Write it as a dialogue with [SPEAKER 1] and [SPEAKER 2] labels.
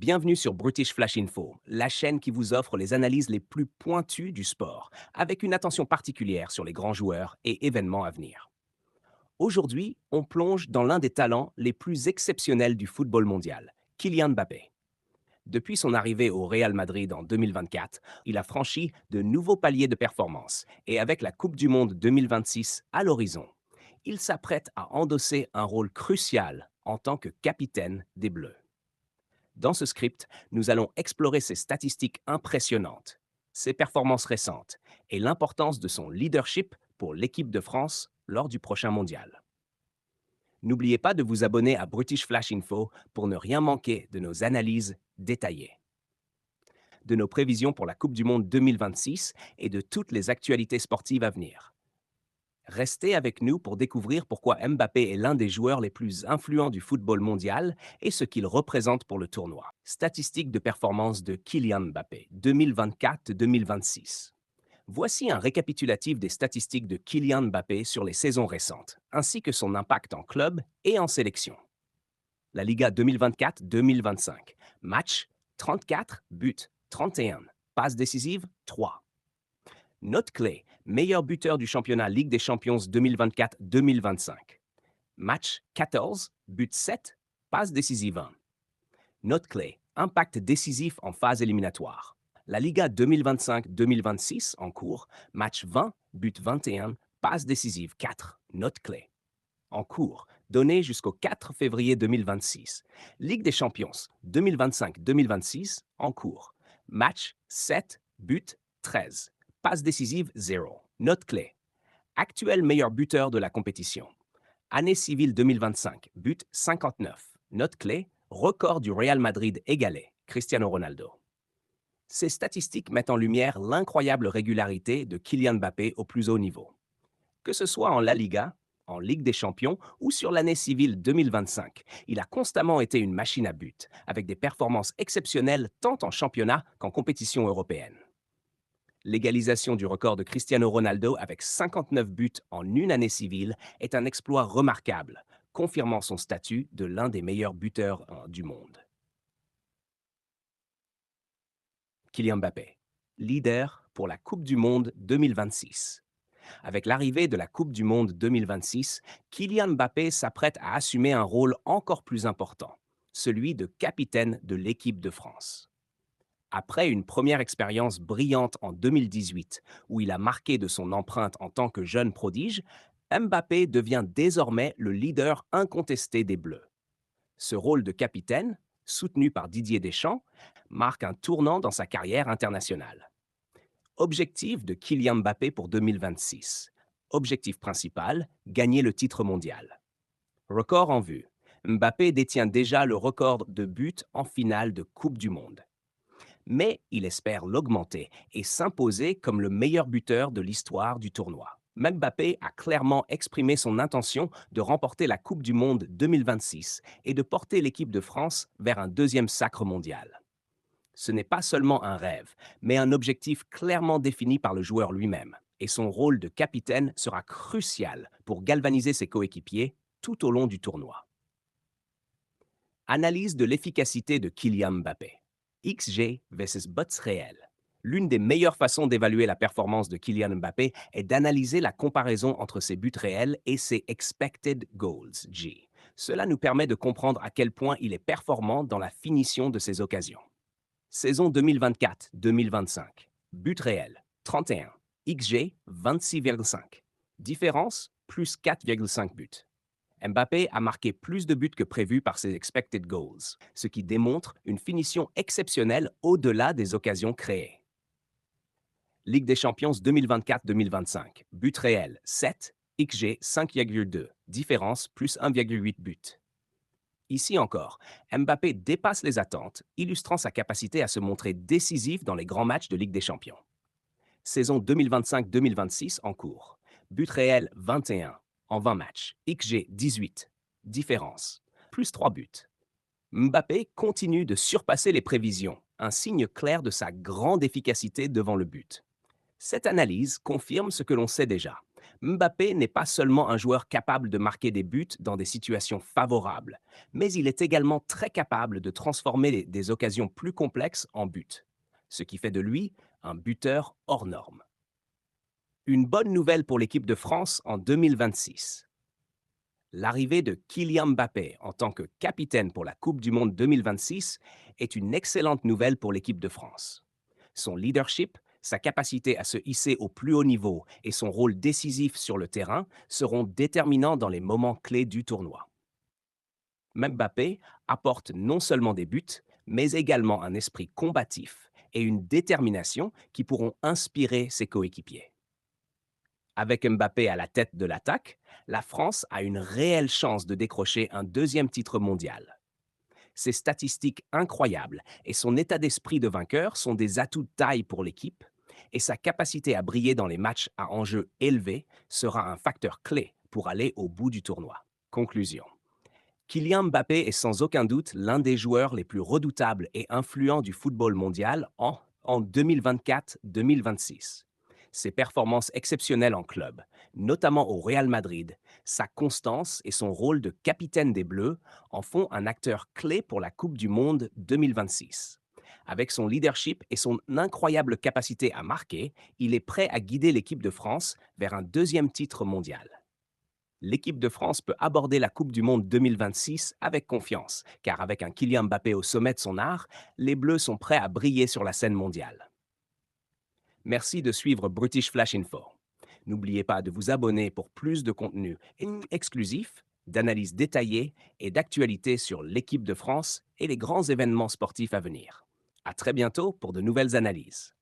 [SPEAKER 1] Bienvenue sur British Flash Info, la chaîne qui vous offre les analyses les plus pointues du sport, avec une attention particulière sur les grands joueurs et événements à venir. Aujourd'hui, on plonge dans l'un des talents les plus exceptionnels du football mondial, Kylian Mbappé. Depuis son arrivée au Real Madrid en 2024, il a franchi de nouveaux paliers de performance et avec la Coupe du Monde 2026 à l'horizon, il s'apprête à endosser un rôle crucial en tant que capitaine des Bleus. Dans ce script, nous allons explorer ses statistiques impressionnantes, ses performances récentes et l'importance de son leadership pour l'équipe de France lors du prochain mondial. N'oubliez pas de vous abonner à British Flash Info pour ne rien manquer de nos analyses détaillées, de nos prévisions pour la Coupe du Monde 2026 et de toutes les actualités sportives à venir. Restez avec nous pour découvrir pourquoi Mbappé est l'un des joueurs les plus influents du football mondial et ce qu'il représente pour le tournoi. Statistiques de performance de Kylian Mbappé 2024-2026. Voici un récapitulatif des statistiques de Kylian Mbappé sur les saisons récentes, ainsi que son impact en club et en sélection. La Liga 2024-2025. Match 34, buts 31, passes décisives 3. Note clé, meilleur buteur du championnat Ligue des Champions 2024-2025. Match 14, but 7, passe décisive 1. Note clé, impact décisif en phase éliminatoire. La Liga 2025-2026 en cours, match 20, but 21, passe décisive 4. Note clé. En cours, donné jusqu'au 4 février 2026. Ligue des Champions 2025-2026 en cours. Match 7, but 13. Passe décisive 0. Note clé. Actuel meilleur buteur de la compétition. Année civile 2025, but 59. Note clé. Record du Real Madrid égalé. Cristiano Ronaldo. Ces statistiques mettent en lumière l'incroyable régularité de Kylian Mbappé au plus haut niveau. Que ce soit en La Liga, en Ligue des Champions ou sur l'année civile 2025, il a constamment été une machine à but, avec des performances exceptionnelles tant en championnat qu'en compétition européenne. L'égalisation du record de Cristiano Ronaldo avec 59 buts en une année civile est un exploit remarquable, confirmant son statut de l'un des meilleurs buteurs du monde. Kylian Mbappé, leader pour la Coupe du Monde 2026. Avec l'arrivée de la Coupe du Monde 2026, Kylian Mbappé s'apprête à assumer un rôle encore plus important, celui de capitaine de l'équipe de France. Après une première expérience brillante en 2018, où il a marqué de son empreinte en tant que jeune prodige, Mbappé devient désormais le leader incontesté des Bleus. Ce rôle de capitaine, soutenu par Didier Deschamps, marque un tournant dans sa carrière internationale. Objectif de Kylian Mbappé pour 2026. Objectif principal, gagner le titre mondial. Record en vue. Mbappé détient déjà le record de buts en finale de Coupe du Monde. Mais il espère l'augmenter et s'imposer comme le meilleur buteur de l'histoire du tournoi. Mbappé a clairement exprimé son intention de remporter la Coupe du Monde 2026 et de porter l'équipe de France vers un deuxième sacre mondial. Ce n'est pas seulement un rêve, mais un objectif clairement défini par le joueur lui-même, et son rôle de capitaine sera crucial pour galvaniser ses coéquipiers tout au long du tournoi. Analyse de l'efficacité de Kylian Mbappé. XG versus buts réels. L'une des meilleures façons d'évaluer la performance de Kylian Mbappé est d'analyser la comparaison entre ses buts réels et ses expected goals, G. Cela nous permet de comprendre à quel point il est performant dans la finition de ses occasions. Saison 2024-2025. But réel, 31. XG, 26,5. Différence, plus 4,5 buts. Mbappé a marqué plus de buts que prévu par ses expected goals, ce qui démontre une finition exceptionnelle au-delà des occasions créées. Ligue des Champions 2024-2025. But réel, 7. XG, 5,2. Différence, plus 1,8 buts. Ici encore, Mbappé dépasse les attentes, illustrant sa capacité à se montrer décisif dans les grands matchs de Ligue des Champions. Saison 2025-2026 en cours. But réel 21 en 20 matchs. XG 18. Différence. Plus 3 buts. Mbappé continue de surpasser les prévisions, un signe clair de sa grande efficacité devant le but. Cette analyse confirme ce que l'on sait déjà. Mbappé n'est pas seulement un joueur capable de marquer des buts dans des situations favorables, mais il est également très capable de transformer des occasions plus complexes en buts, ce qui fait de lui un buteur hors norme. Une bonne nouvelle pour l'équipe de France en 2026. L'arrivée de Kylian Mbappé en tant que capitaine pour la Coupe du Monde 2026 est une excellente nouvelle pour l'équipe de France. Son leadership, sa capacité à se hisser au plus haut niveau et son rôle décisif sur le terrain seront déterminants dans les moments clés du tournoi. Mbappé apporte non seulement des buts, mais également un esprit combatif et une détermination qui pourront inspirer ses coéquipiers. Avec Mbappé à la tête de l'attaque, la France a une réelle chance de décrocher un deuxième titre mondial. Ses statistiques incroyables et son état d'esprit de vainqueur sont des atouts de taille pour l'équipe, et sa capacité à briller dans les matchs à enjeu élevé sera un facteur clé pour aller au bout du tournoi. Conclusion. Kylian Mbappé est sans aucun doute l'un des joueurs les plus redoutables et influents du football mondial en 2024-2026. Ses performances exceptionnelles en club, notamment au Real Madrid, sa constance et son rôle de capitaine des Bleus en font un acteur clé pour la Coupe du Monde 2026. Avec son leadership et son incroyable capacité à marquer, il est prêt à guider l'équipe de France vers un deuxième titre mondial. L'équipe de France peut aborder la Coupe du Monde 2026 avec confiance, car avec un Kylian Mbappé au sommet de son art, les Bleus sont prêts à briller sur la scène mondiale. Merci de suivre British Flash Info. N'oubliez pas de vous abonner pour plus de contenu exclusif, d'analyses détaillées et d'actualités sur l'équipe de France et les grands événements sportifs à venir. À très bientôt pour de nouvelles analyses.